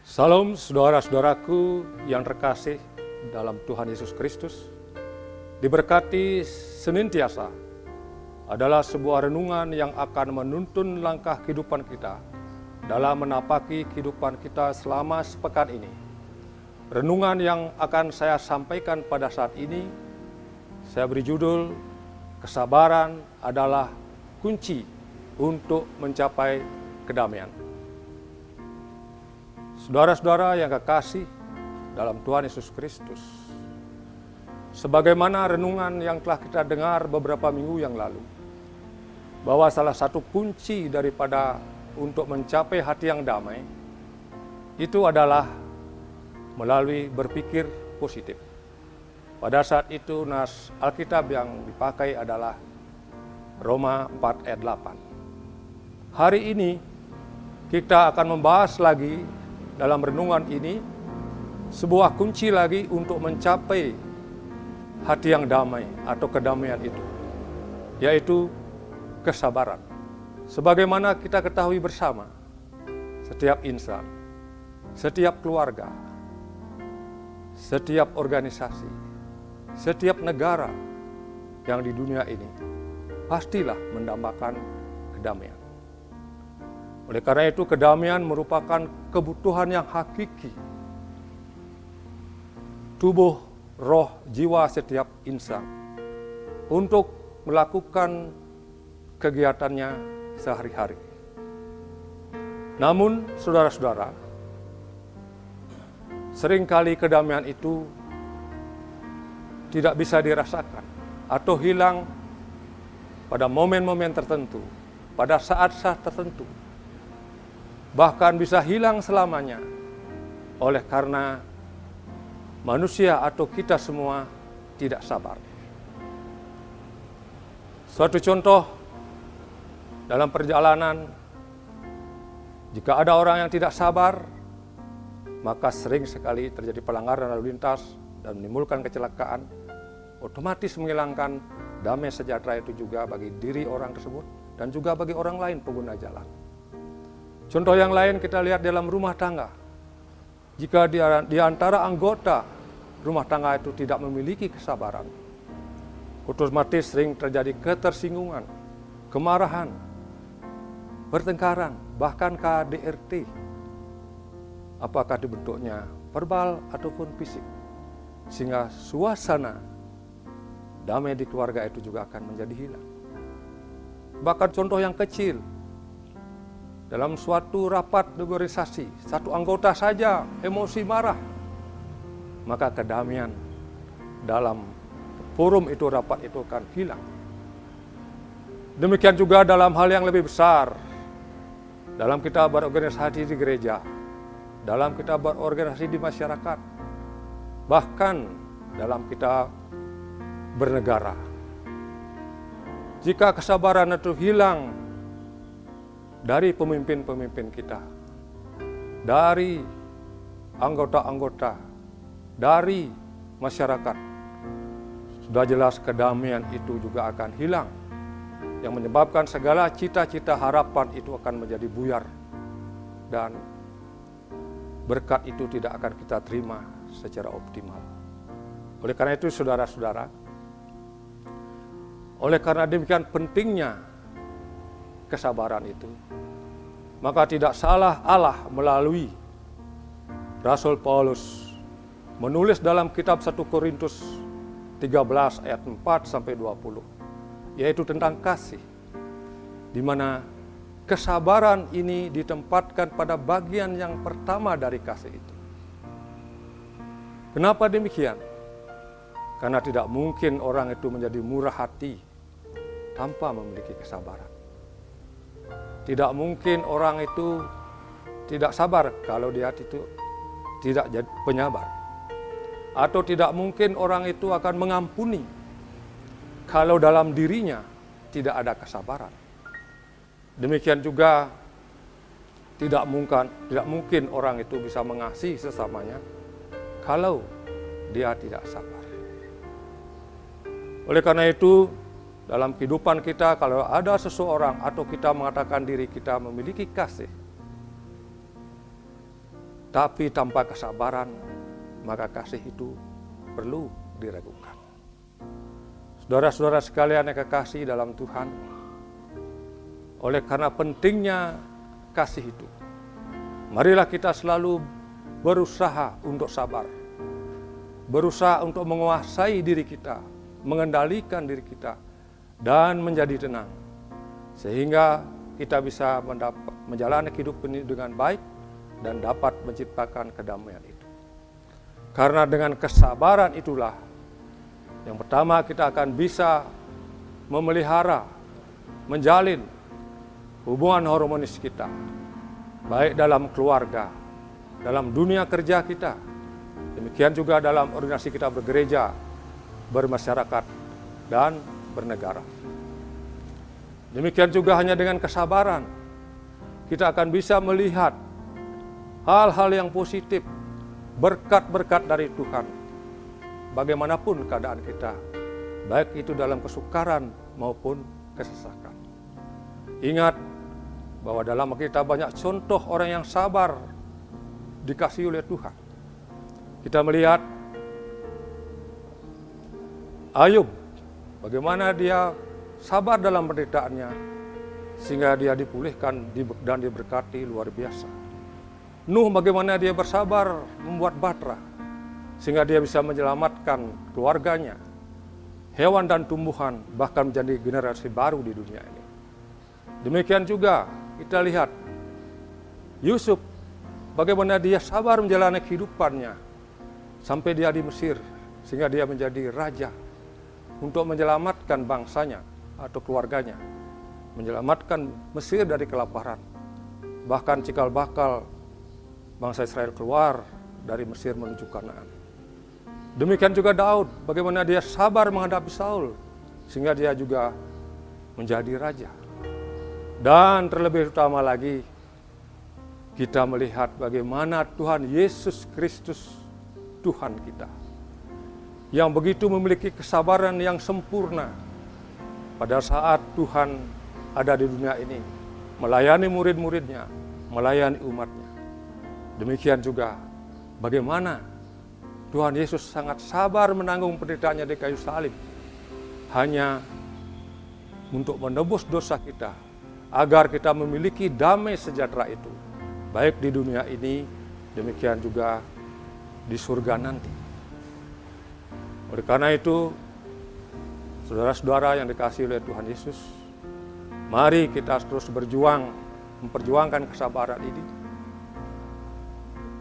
Salam saudara-saudaraku yang terkasih dalam Tuhan Yesus Kristus. Diberkati senantiasa adalah sebuah renungan yang akan menuntun langkah kehidupan kita dalam menapaki kehidupan kita selama sepekan ini. Renungan yang akan saya sampaikan pada saat ini, saya beri judul, kesabaran adalah kunci untuk mencapai kedamaian. Saudara-saudara yang kekasih dalam Tuhan Yesus Kristus, sebagaimana renungan yang telah kita dengar beberapa minggu yang lalu, bahwa salah satu kunci daripada untuk mencapai hati yang damai, itu adalah melalui berpikir positif. Pada saat itu nas Alkitab yang dipakai adalah Roma 4 ayat 8. Hari ini kita akan membahas lagi dalam renungan ini sebuah kunci lagi untuk mencapai hati yang damai atau kedamaian itu, yaitu kesabaran. Sebagaimana kita ketahui bersama, setiap insan, setiap keluarga, setiap organisasi, setiap negara yang di dunia ini pastilah mendambakan kedamaian. Oleh karena itu, kedamaian merupakan kebutuhan yang hakiki. Tubuh, roh, jiwa setiap insan untuk melakukan kegiatannya sehari-hari. Namun, saudara-saudara, seringkali kedamaian itu tidak bisa dirasakan atau hilang pada momen-momen tertentu, pada saat-saat tertentu. Bahkan bisa hilang selamanya oleh karena manusia atau kita semua tidak sabar. Suatu contoh dalam perjalanan, jika ada orang yang tidak sabar, maka sering sekali terjadi pelanggaran lalu lintas dan menimbulkan kecelakaan, otomatis menghilangkan damai sejahtera itu juga bagi diri orang tersebut dan juga bagi orang lain pengguna jalan. Contoh yang lain kita lihat dalam rumah tangga. Jika di antara anggota rumah tangga itu tidak memiliki kesabaran, otomatis sering terjadi ketersinggungan, kemarahan, pertengkaran, bahkan KDRT. Apakah dibentuknya verbal ataupun fisik. Sehingga suasana damai di keluarga itu juga akan menjadi hilang. Bahkan contoh yang kecil, dalam suatu rapat organisasi, satu anggota saja emosi marah, maka kedamaian dalam forum itu, rapat itu akan hilang. Demikian juga dalam hal yang lebih besar, dalam kita berorganisasi di gereja, dalam kita berorganisasi di masyarakat, bahkan dalam kita bernegara. Jika kesabaran itu hilang dari pemimpin-pemimpin kita, dari anggota-anggota, dari masyarakat, sudah jelas kedamaian itu juga akan hilang, yang menyebabkan segala cita-cita harapan itu akan menjadi buyar, dan berkat itu tidak akan kita terima secara optimal. Oleh karena itu, saudara-saudara, oleh karena demikian pentingnya kesabaran itu, maka tidak salah Allah melalui Rasul Paulus menulis dalam kitab 1 Korintus 13 ayat 4 sampai 20, yaitu tentang kasih, di mana kesabaran ini ditempatkan pada bagian yang pertama dari kasih itu. Kenapa demikian? Karena tidak mungkin orang itu menjadi murah hati tanpa memiliki kesabaran. Tidak mungkin orang itu tidak sabar kalau dia itu tidak jadi penyabar. Atau tidak mungkin orang itu akan mengampuni kalau dalam dirinya tidak ada kesabaran. Demikian juga tidak mungkin orang itu bisa mengasihi sesamanya kalau dia tidak sabar. Oleh karena itu, dalam kehidupan kita, kalau ada seseorang atau kita mengatakan diri kita memiliki kasih, Tapi tanpa kesabaran, maka kasih itu perlu diragukan. Saudara-saudara sekalian yang kekasih dalam Tuhan, oleh karena pentingnya kasih itu, marilah kita selalu berusaha untuk sabar, berusaha untuk menguasai diri kita, mengendalikan diri kita, dan menjadi tenang, sehingga kita bisa menjalani hidup ini dengan baik dan dapat menciptakan kedamaian itu. Karena dengan kesabaran itulah yang pertama kita akan bisa memelihara, menjalin hubungan harmonis kita, baik dalam keluarga, dalam dunia kerja kita, demikian juga dalam organisasi kita bergereja, bermasyarakat, dan bernegara. Demikian juga hanya dengan kesabaran, kita akan bisa melihat hal-hal yang positif, berkat-berkat dari Tuhan, bagaimanapun keadaan kita, baik itu dalam kesukaran maupun kesesakan. Ingat bahwa dalam kita banyak contoh orang yang sabar dikasihi oleh Tuhan. Kita melihat Ayub, bagaimana dia sabar dalam penderitaannya, sehingga dia dipulihkan dan diberkati luar biasa. Nuh, bagaimana dia bersabar membuat batra, sehingga dia bisa menyelamatkan keluarganya, hewan dan tumbuhan, bahkan menjadi generasi baru di dunia ini. Demikian juga kita lihat Yusuf, bagaimana dia sabar menjalani kehidupannya, sampai dia di Mesir, sehingga dia menjadi raja untuk menyelamatkan bangsanya atau keluarganya, menyelamatkan Mesir dari kelaparan, bahkan cikal bakal bangsa Israel keluar dari Mesir menuju Kanaan. Demikian juga Daud, bagaimana dia sabar menghadapi Saul, sehingga dia juga menjadi raja. Dan terlebih utama lagi, kita melihat bagaimana Tuhan Yesus Kristus, Tuhan kita, yang begitu memiliki kesabaran yang sempurna pada saat Tuhan ada di dunia ini, melayani murid-muridnya, melayani umatnya. Demikian juga bagaimana Tuhan Yesus sangat sabar menanggung penderitaannya di kayu salib, hanya untuk menebus dosa kita, agar kita memiliki damai sejahtera itu, baik di dunia ini, demikian juga di surga nanti. Oleh karena itu, saudara-saudara yang dikasihi oleh Tuhan Yesus, mari kita terus berjuang, memperjuangkan kesabaran ini.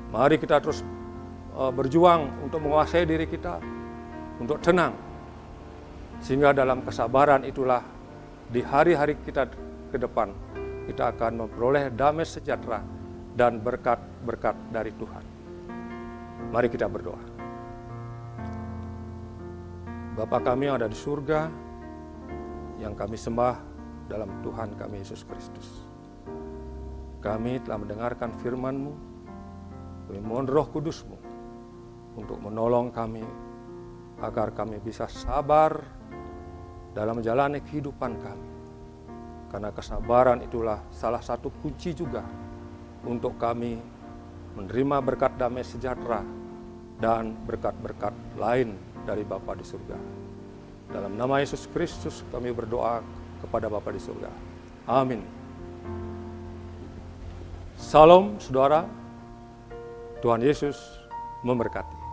Mari kita terus berjuang untuk menguasai diri kita, untuk tenang, sehingga dalam kesabaran itulah di hari-hari kita ke depan, kita akan memperoleh damai sejahtera dan berkat-berkat dari Tuhan. Mari kita berdoa. Bapa kami yang ada di surga, yang kami sembah dalam Tuhan kami Yesus Kristus. Kami telah mendengarkan firman-Mu, kami mohon Roh Kudus-Mu untuk menolong kami, agar kami bisa sabar dalam menjalani kehidupan kami. Karena kesabaran itulah salah satu kunci juga untuk kami menerima berkat damai sejahtera dan berkat-berkat lain dari Bapa di surga. Dalam nama Yesus Kristus kami berdoa kepada Bapa di surga. Amin. Salam saudara, Tuhan Yesus memberkati.